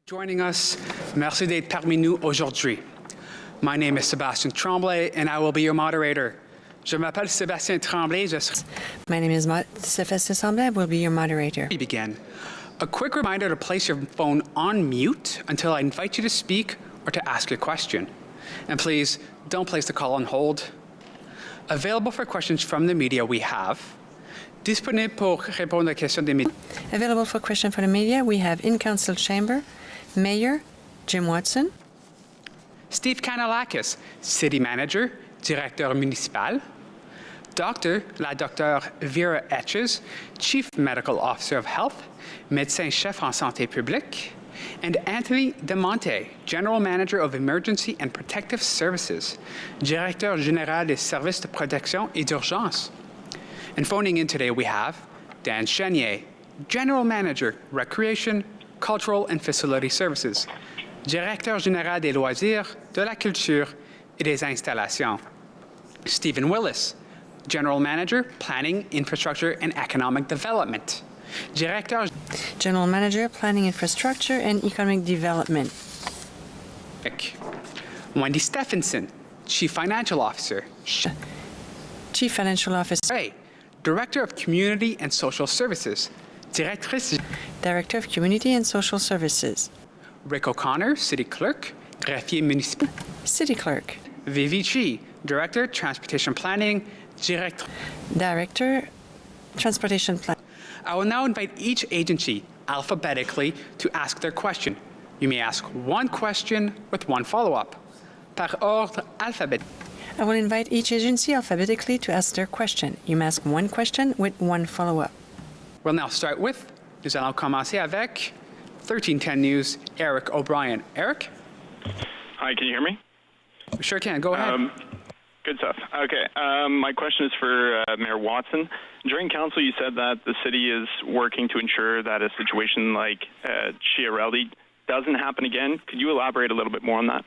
Joining us, merci d'être parmi nous aujourd'hui. My name is Sébastien Tremblay, and I will be your moderator. Je m'appelle Sébastien Tremblay. My name is Sébastien Tremblay. I will be your moderator. We begin. A quick reminder to place your phone on mute until I invite you to speak or to ask a question. And please, don't place the call on hold. Available for questions from the media we have. Disponible pour répondre aux questions des médias. Available for questions from the media, we have in council chamber, Mayor Jim Watson, Steve Kanalakis, City Manager, Directeur Municipal, la Dr. Vera Etches, Chief Medical Officer of Health, Médecin-Chef en Santé Publique, and Anthony DeMonte, General Manager of Emergency and Protective Services, Directeur Général des Services de Protection et d'Urgence. And phoning in today we have Dan Chenier, General Manager, Recreation, Cultural and Facility Services, Directeur Général des Loisirs, de la Culture et des Installations. Stephen Willis, General Manager, Planning, Infrastructure and Economic Development. General Manager, Planning, Infrastructure and Economic Development. Wendy Stephenson, Chief Financial Officer. Chief Financial Officer. Ray, Director of Community and Social Services. Director of Community and Social Services. Rick O'Connor, City Clerk, Greffier Municipal. City Clerk. Vivi Chi, Director, Transportation Planning, Director, Transportation Planning. I will now invite each agency alphabetically to ask their question. You may ask one question with one follow-up. Par ordre alphabétique. I will invite each agency alphabetically to ask their question. You may ask one question with one follow-up. We'll now start with, nous allons commencer avec 1310 News, Eric O'Brien. Eric? Hi, can you hear me? We sure can. Go ahead. Good stuff. Okay. My question is for Mayor Watson. During council, you said that the city is working to ensure that a situation like Chiarelli doesn't happen again. Could you elaborate a little bit more on that?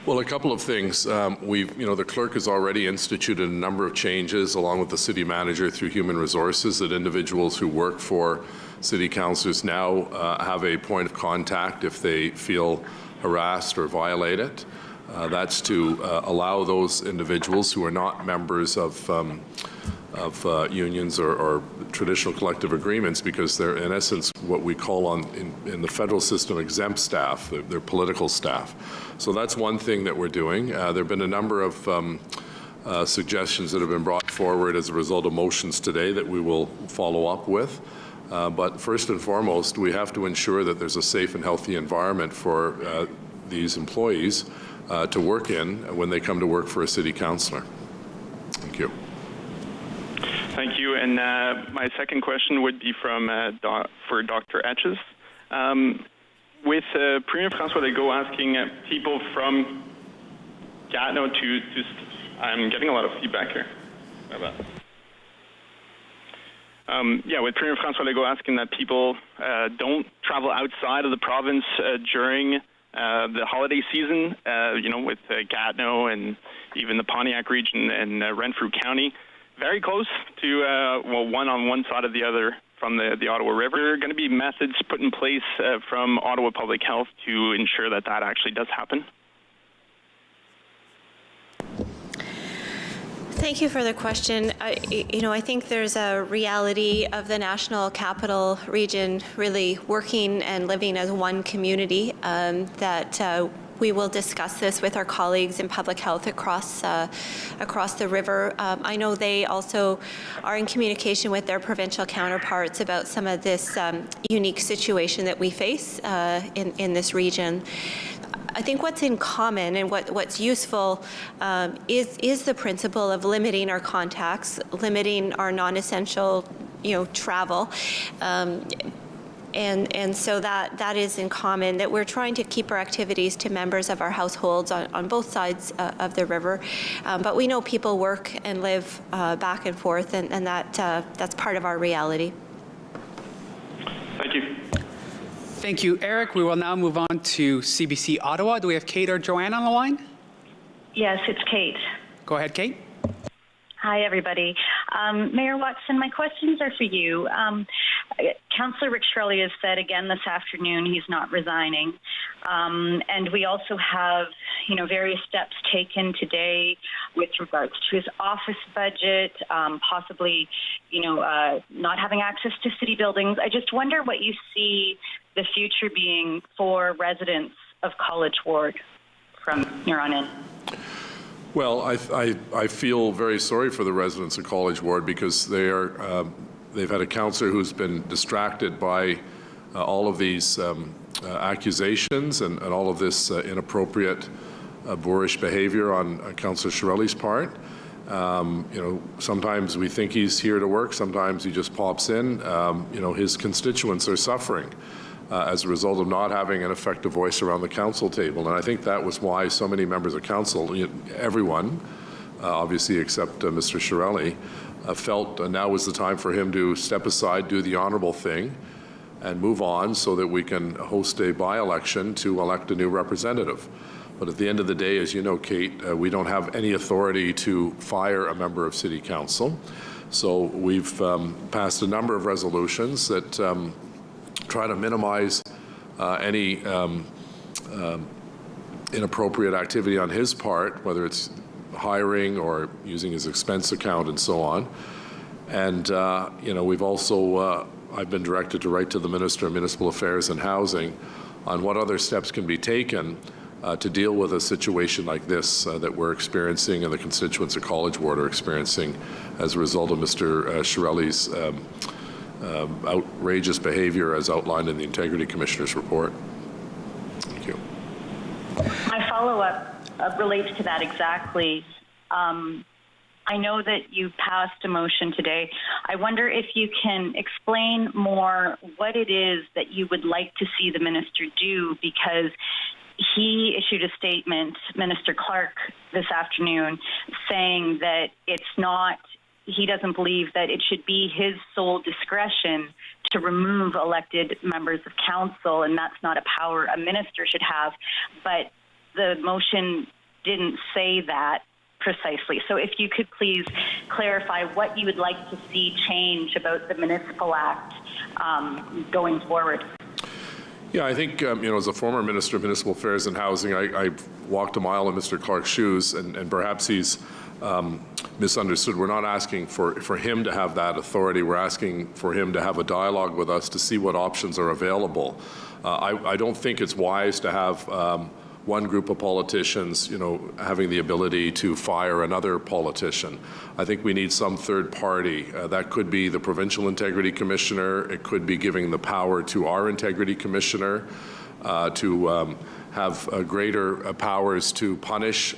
Well, a couple of things. The clerk has already instituted a number of changes along with the city manager through human resources that individuals who work for city councillors now have a point of contact if they feel harassed or violated. That's to allow those individuals who are not members of unions or traditional collective agreements, because they're in essence what we call in the federal system exempt staff. They're political staff. So that's one thing that we're doing. There have been a number of suggestions that have been brought forward as a result of motions today that we will follow up with. But first and foremost, we have to ensure that there's a safe and healthy environment for these employees to work in when they come to work for a city councillor. Thank you. Thank you. And my second question would be for Dr. Etches. With Premier François Legault asking people from Gatineau to I'm getting a lot of feedback here. With Premier François Legault asking that people don't travel outside of the province during the holiday season, with Gatineau and even the Pontiac region and Renfrew County, very close to, one on one side of the other from the Ottawa River. There are going to be methods put in place from Ottawa Public Health to ensure that actually does happen. Thank you for the question. I think there's a reality of the National Capital Region really working and living as one community that we will discuss this with our colleagues in public health across the river. I know they also are in communication with their provincial counterparts about some of this unique situation that we face in this region. I think what's in common and what's useful is the principle of limiting our contacts, limiting our non-essential, travel. And so that is in common, that we're trying to keep our activities to members of our households on both sides of the river. But we know people work and live back and forth, and that's part of our reality. Thank you. Thank you, Eric. We will now move on to CBC Ottawa. Do we have Kate or Joanne on the line? Yes, it's Kate. Go ahead, Kate. Hi, everybody. Mayor Watson, my questions are for you. Councillor Rick Shirley has said again this afternoon he's not resigning. And we also have, various steps taken today with regards to his office budget, possibly, not having access to city buildings. I just wonder what you see the future being for residents of College Ward from here on in. Well, I feel very sorry for the residents of College Ward because they've had a councillor who's been distracted by all of these accusations and all of this inappropriate, boorish behavior on Councillor Shirelli's part. Sometimes we think he's here to work. Sometimes he just pops in. His constituents are suffering as a result of not having an effective voice around the council table. And I think that was why so many members of council, everyone, obviously except Mr. Shirelli, felt now was the time for him to step aside, do the honorable thing, and move on so that we can host a by-election to elect a new representative. But at the end of the day, as you know, Kate, we don't have any authority to fire a member of City Council. So we've passed a number of resolutions that try to minimize any inappropriate activity on his part, whether it's hiring or using his expense account and so on. And, we've also, I've been directed to write to the Minister of Municipal Affairs and Housing on what other steps can be taken to deal with a situation like this that we're experiencing and the constituents of College Ward are experiencing as a result of Mr. Shirelli's outrageous behavior as outlined in the Integrity Commissioner's report. Thank you. My follow-up relates to that exactly. I know that you passed a motion today. I wonder if you can explain more what it is that you would like to see the minister do, because he issued a statement, Minister Clark, this afternoon, saying that he doesn't believe that it should be his sole discretion to remove elected members of council, and that's not a power a minister should have. But the motion didn't say that precisely. So if you could please clarify what you would like to see change about the Municipal Act going forward. Yeah, I think, as a former Minister of Municipal Affairs and Housing, I walked a mile in Mr. Clark's shoes, and perhaps he's misunderstood. We're not asking for him to have that authority. We're asking for him to have a dialogue with us to see what options are available. I don't think it's wise to have one group of politicians, having the ability to fire another politician. I think we need some third party. That could be the Provincial Integrity Commissioner. It could be giving the power to our Integrity Commissioner to have greater powers to punish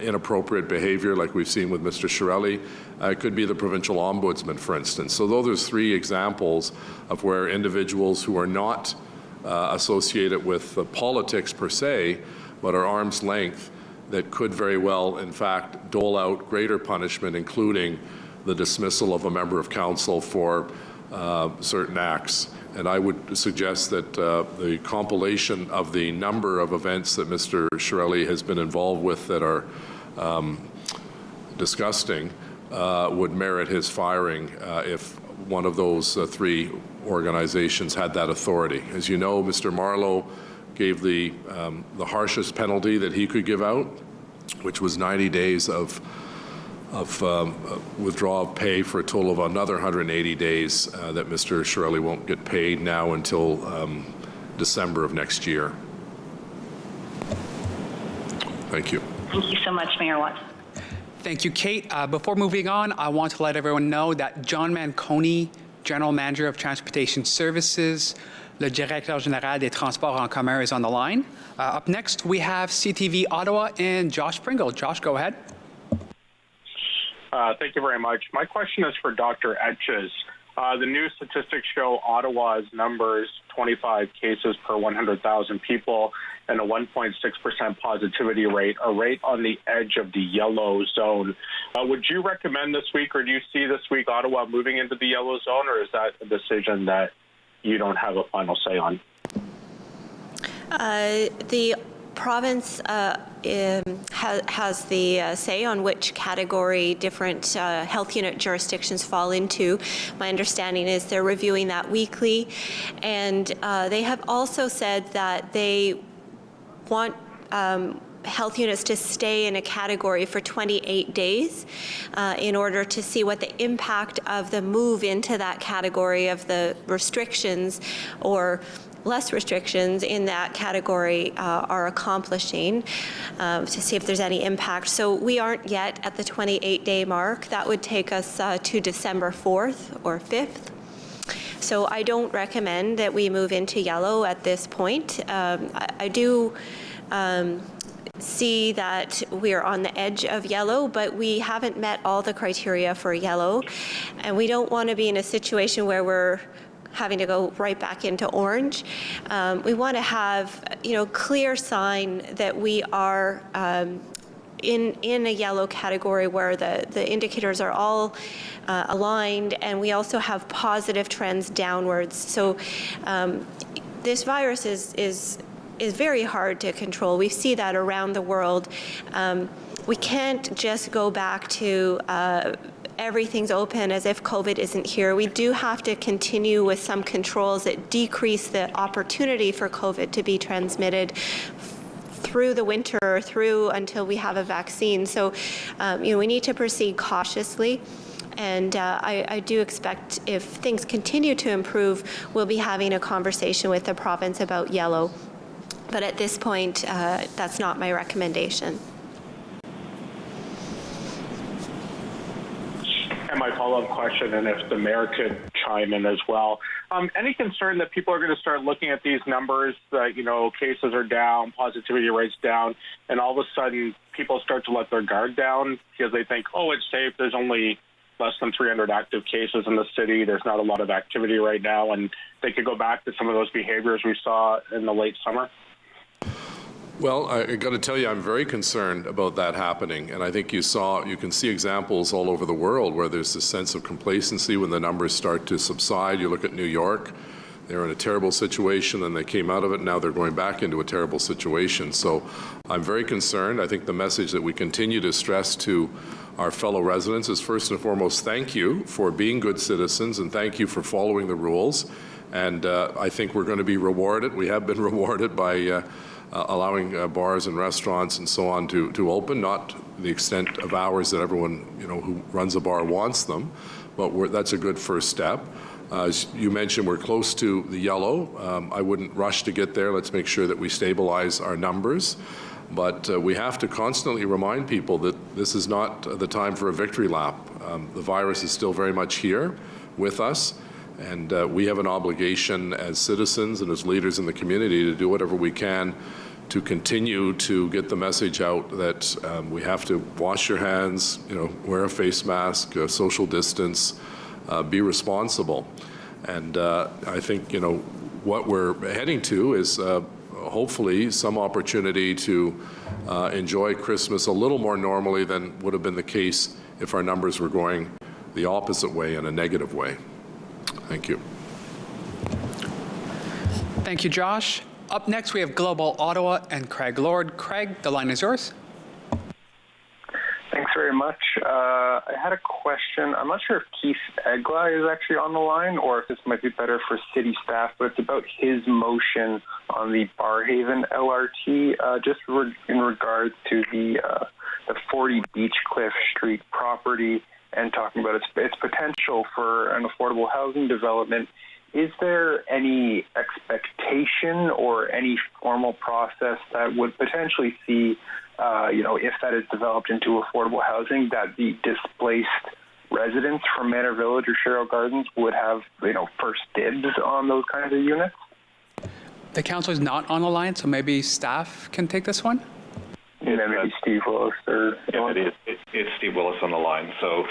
inappropriate behavior like we've seen with Mr. Shirelli. It could be the Provincial Ombudsman, for instance. So those are three examples of where individuals who are not associated with politics per se, but are arm's length, that could very well, in fact, dole out greater punishment, including the dismissal of a member of council for certain acts. And I would suggest that the compilation of the number of events that Mr. Shirelli has been involved with that are disgusting would merit his firing if one of those three organizations had that authority. As you know, Mr. Marlowe gave the harshest penalty that he could give out, which was 90 days of withdrawal of pay for a total of another 180 days that Mr. Shirelli won't get paid now until December of next year. Thank you. Thank you so much, Mayor Watts. Thank you, Kate. Before moving on, I want to let everyone know that John Manconi, General Manager of Transportation Services, le Directeur Général des Transports en commun, is on the line. Up next, we have CTV Ottawa and Josh Pringle. Josh, go ahead. Thank you very much. My question is for Dr. Etches. The new statistics show Ottawa's numbers, 25 cases per 100,000 people, and a 1.6% positivity rate, are right on the edge of the yellow zone. Would you recommend this week, or do you see this week Ottawa moving into the yellow zone, or is that a decision that you don't have a final say on? The province has the say on which category different health unit jurisdictions fall into. My understanding is they're reviewing that weekly, and they have also said that they want health units to stay in a category for 28 days in order to see what the impact of the move into that category of the restrictions or less restrictions in that category are accomplishing, to see if there's any impact. So we aren't yet at the 28-day mark. That would take us to December 4th or 5th. So I don't recommend that we move into yellow at this point. I do see that we are on the edge of yellow, but we haven't met all the criteria for yellow, and we don't want to be in a situation where we're having to go right back into orange. We want to have, clear sign that we are in a yellow category where the indicators are all aligned, and we also have positive trends downwards. So this virus is very hard to control. We see that around the world. We can't just go back to everything's open as if COVID isn't here. We do have to continue with some controls that decrease the opportunity for COVID to be transmitted through the winter or through until we have a vaccine. So, we need to proceed cautiously. And I do expect if things continue to improve, we'll be having a conversation with the province about yellow. But at this point, that's not my recommendation. And my follow-up question, and if the mayor could chime in as well, any concern that people are going to start looking at these numbers, cases are down, positivity rates down, and all of a sudden people start to let their guard down because they think, oh, it's safe, there's only less than 300 active cases in the city, there's not a lot of activity right now, and they could go back to some of those behaviors we saw in the late summer? Well, I got to tell you, I'm very concerned about that happening. And I think you can see examples all over the world where there's this sense of complacency when the numbers start to subside. You look at New York, they were in a terrible situation and they came out of it. Now they're going back into a terrible situation. So I'm very concerned. I think the message that we continue to stress to our fellow residents is first and foremost, thank you for being good citizens and thank you for following the rules. And I think we're going to be rewarded. We have been rewarded by allowing bars and restaurants and so on to open, not the extent of hours that everyone who runs a bar wants them, but that's a good first step. As you mentioned, we're close to the yellow. I wouldn't rush to get there. Let's make sure that we stabilize our numbers. But we have to constantly remind people that this is not the time for a victory lap. The virus is still very much here with us. And we have an obligation as citizens and as leaders in the community to do whatever we can to continue to get the message out that we have to wash your hands, wear a face mask, social distance, be responsible. And I think, what we're heading to is hopefully some opportunity to enjoy Christmas a little more normally than would have been the case if our numbers were going the opposite way, in a negative way. Thank you. Thank you, Josh. Up next, we have Global Ottawa and Craig Lord. Craig, the line is yours. Thanks very much. I had a question. I'm not sure if Keith Egla is actually on the line or if this might be better for city staff, but it's about his motion on the Barrhaven LRT, just in regards to the 40 Beechcliff Street property and talking about its potential for an affordable housing development. Is there any expectation or any formal process that would potentially see, if that is developed into affordable housing, that the displaced residents from Manor Village or Sherrill Gardens would have, first dibs on those kinds of units? The council is not on the line, so maybe staff can take this one? Maybe Steve Willis or... Yeah, it's Steve Willis on the line. So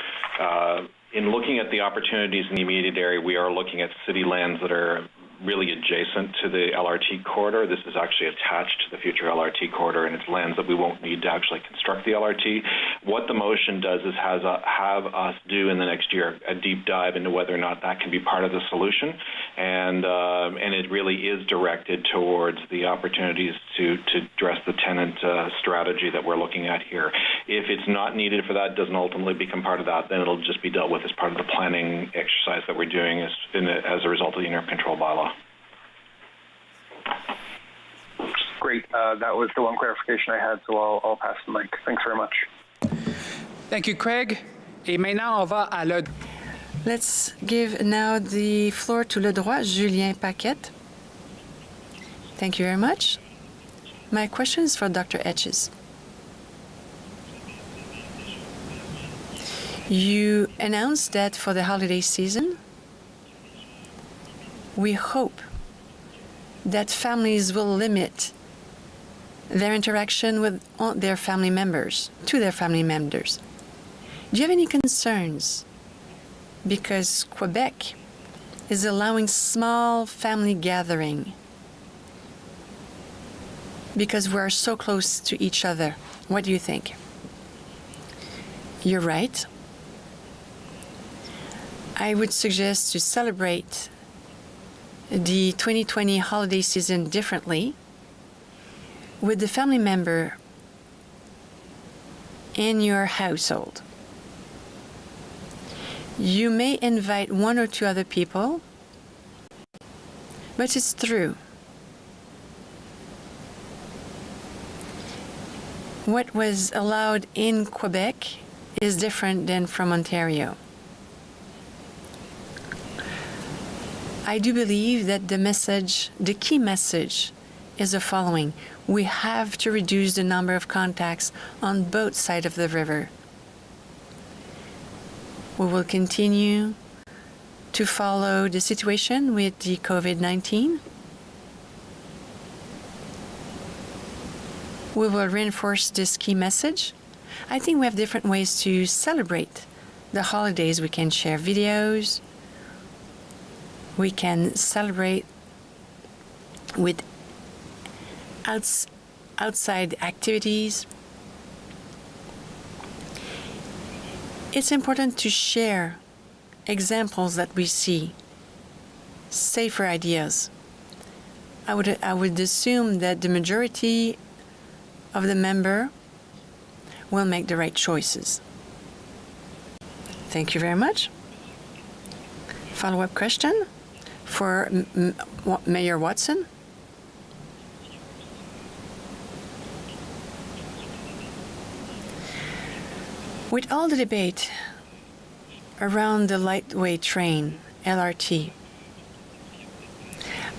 in looking at the opportunities in the immediate area, we are looking at city lands that are really adjacent to the LRT corridor. This is actually attached to the future LRT corridor, and it's lands that we won't need to actually construct the LRT. What the motion does is have us do in the next year a deep dive into whether or not that can be part of the solution, and it really is directed towards the opportunities to address the tenant strategy that we're looking at here. If it's not needed for that, doesn't ultimately become part of that, then it'll just be dealt with as part of the planning exercise that we're doing as a result of the interim control bylaw. Great. That was the one clarification I had, so I'll pass the mic. Thanks very much. Thank you, Craig. Et maintenant, on va à le... Let's give now the floor to Le Droit, Julien Paquette. Thank you very much. My question is for Dr. Etches. You announced that for the holiday season, we hope that families will limit their interaction with their family members, to their family members. Do you have any concerns? Because Quebec is allowing small family gathering because we're so close to each other. What do you think? You're right. I would suggest to celebrate the 2020 holiday season differently with the family member in your household. You may invite one or two other people, but it's true. What was allowed in Quebec is different than from Ontario. I do believe that the key message is the following. We have to reduce the number of contacts on both sides of the river. We will continue to follow the situation with the COVID-19. We will reinforce this key message. I think we have different ways to celebrate the holidays. We can share videos. We can celebrate with outside activities. It's important to share examples that we see, safer ideas. I would assume that the majority of the member will make the right choices. Thank you very much. Follow-up question for Mayor Watson. With all the debate around the lightweight train, LRT,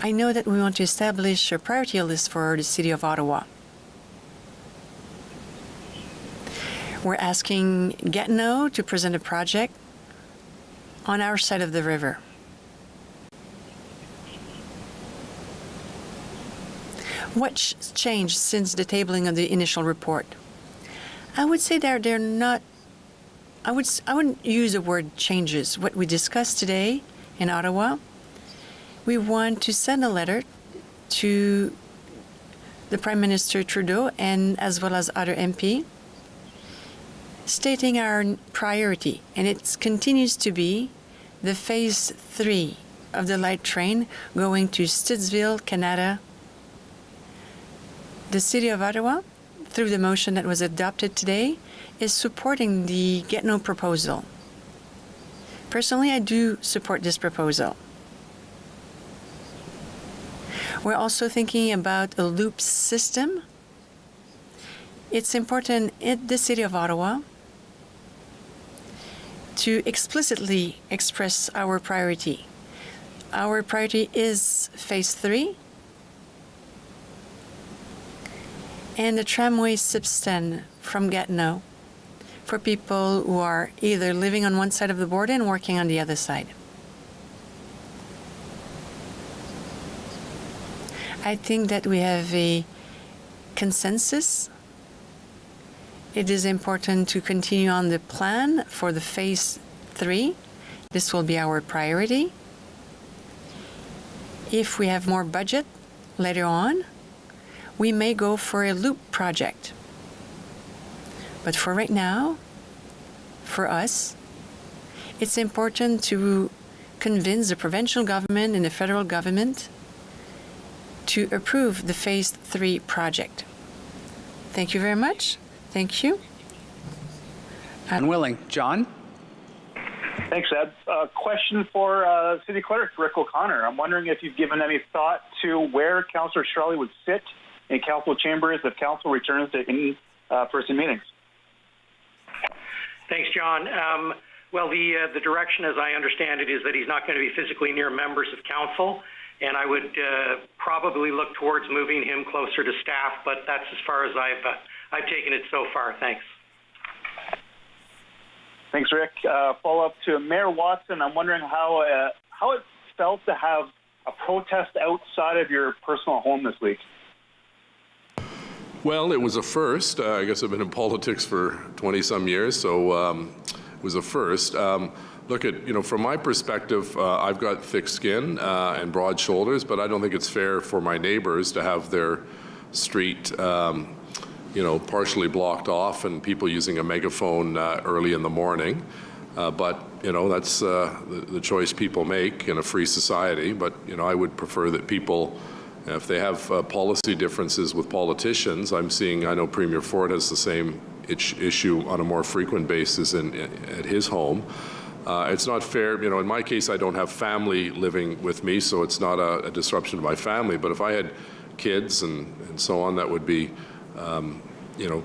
I know that we want to establish a priority list for the City of Ottawa. We're asking Gatineau to present a project on our side of the river. What's changed since the tabling of the initial report? I would say they're not. I wouldn't use the word changes. What we discussed today in Ottawa, we want to send a letter to the Prime Minister Trudeau and as well as other MP, stating our priority, and it continues to be the phase 3 of the light train going to Stittsville, Canada. The City of Ottawa, through the motion that was adopted today, is supporting the Gatineau proposal. Personally, I do support this proposal. We're also thinking about a loop system. It's important in the City of Ottawa to explicitly express our priority. Our priority is phase 3 and the tramway substand from Gatineau for people who are either living on one side of the border and working on the other side. I think that we have a consensus. It is important to continue on the plan for the phase 3. This will be our priority. If we have more budget later on, we may go for a loop project. But for right now, for us, it's important to convince the provincial government and the federal government to approve the Phase 3 project. Thank you very much. Thank you. Unwilling. John? Thanks, Ed. Question for City Clerk Rick O'Connor. I'm wondering if you've given any thought to where Councillor Shirley would sit in council chambers if council returns to in-person meetings. Thanks, John. Well, the direction, as I understand it, is that he's not going to be physically near members of council, and I would probably look towards moving him closer to staff, but that's as far as I've taken it so far. Thanks. Thanks, Rick. Follow up to Mayor Watson. I'm wondering how it felt to have a protest outside of your personal home this week. Well, it was a first. I guess I've been in politics for 20-some years, so it was a first. Look, from my perspective, I've got thick skin and broad shoulders, but I don't think it's fair for my neighbors to have their street, partially blocked off and people using a megaphone early in the morning. But that's the choice people make in a free society. But I would prefer that people, if they have policy differences with politicians, I know Premier Ford has the same issue on a more frequent basis at his home. It's not fair, in my case, I don't have family living with me, so it's not a disruption to my family. But if I had kids and so on, that would be,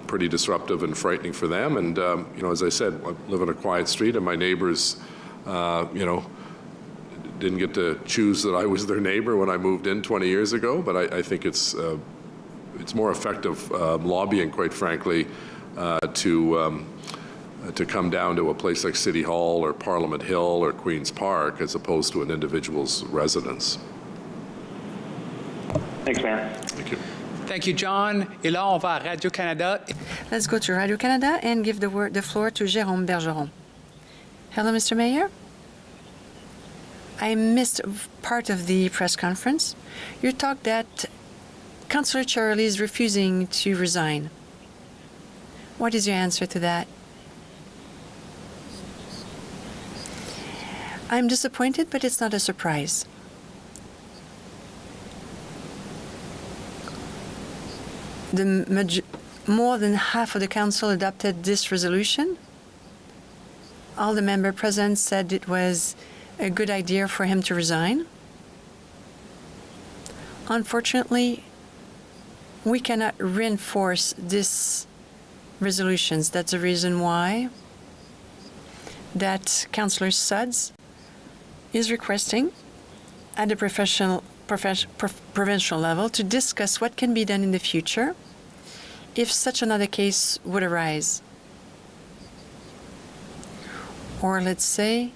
pretty disruptive and frightening for them. And, as I said, I live on a quiet street and my neighbors, didn't get to choose that I was their neighbor when I moved in 20 years ago, but I think it's more effective lobbying, quite frankly, to come down to a place like City Hall or Parliament Hill or Queen's Park as opposed to an individual's residence. Thanks, Mayor. Thank you. Thank you, John. Et là, on va à Radio-Canada. Let's go to Radio-Canada and give the floor to Jérôme Bergeron. Hello, Mr. Mayor. I missed part of the press conference. You talked that Councillor Charlie is refusing to resign. What is your answer to that? I'm disappointed, but it's not a surprise. More than half of the council adopted this resolution. All the member present said it was a good idea for him to resign. Unfortunately, we cannot reinforce these resolutions. That's the reason why that Councillor Sudds is requesting at the provincial level to discuss what can be done in the future if such another case would arise. Or let's say,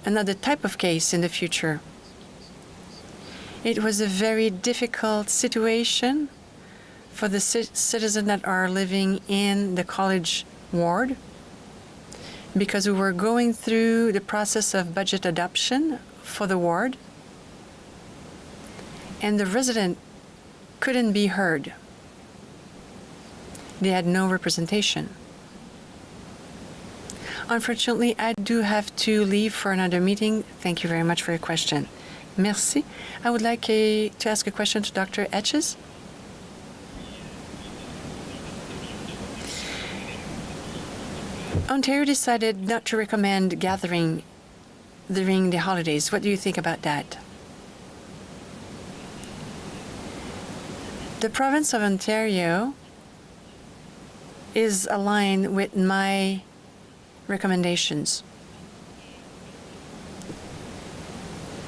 another type of case in the future. It was a very difficult situation for the citizens that are living in the college ward because we were going through the process of budget adoption for the ward and the resident couldn't be heard. They had no representation. Unfortunately, I do have to leave for another meeting. Thank you very much for your question. Merci. I would like to ask a question to Dr. Etches. Ontario decided not to recommend gathering during the holidays. What do you think about that? The province of Ontario is aligned with my recommendations.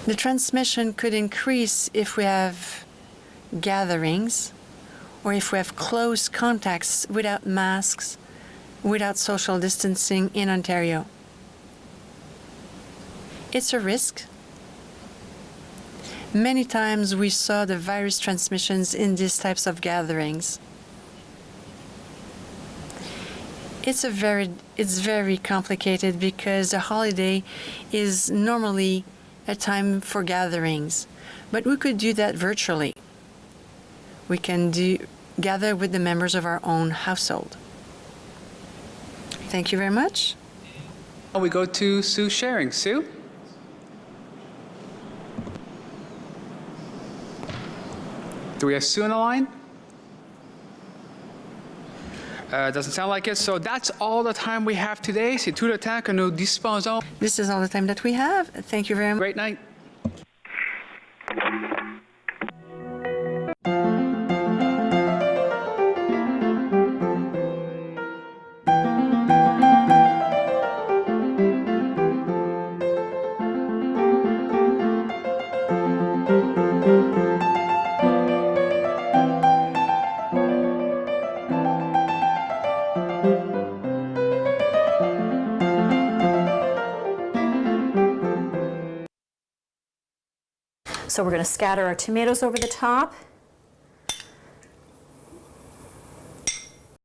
The transmission could increase if we have gatherings or if we have close contacts without masks, without social distancing in Ontario. It's a risk. Many times we saw the virus transmissions in these types of gatherings. It's very complicated because a holiday is normally a time for gatherings. But we could do that virtually. We can gather with the members of our own household. Thank you very much. We go to Sue Sharing. Sue? Do we have Sue on the line? Doesn't sound like it. So that's all the time we have today. C'est tout le temps que nous disposons. This is all the time that we have. Thank you very much. Great night. So we're going to scatter our tomatoes over the top.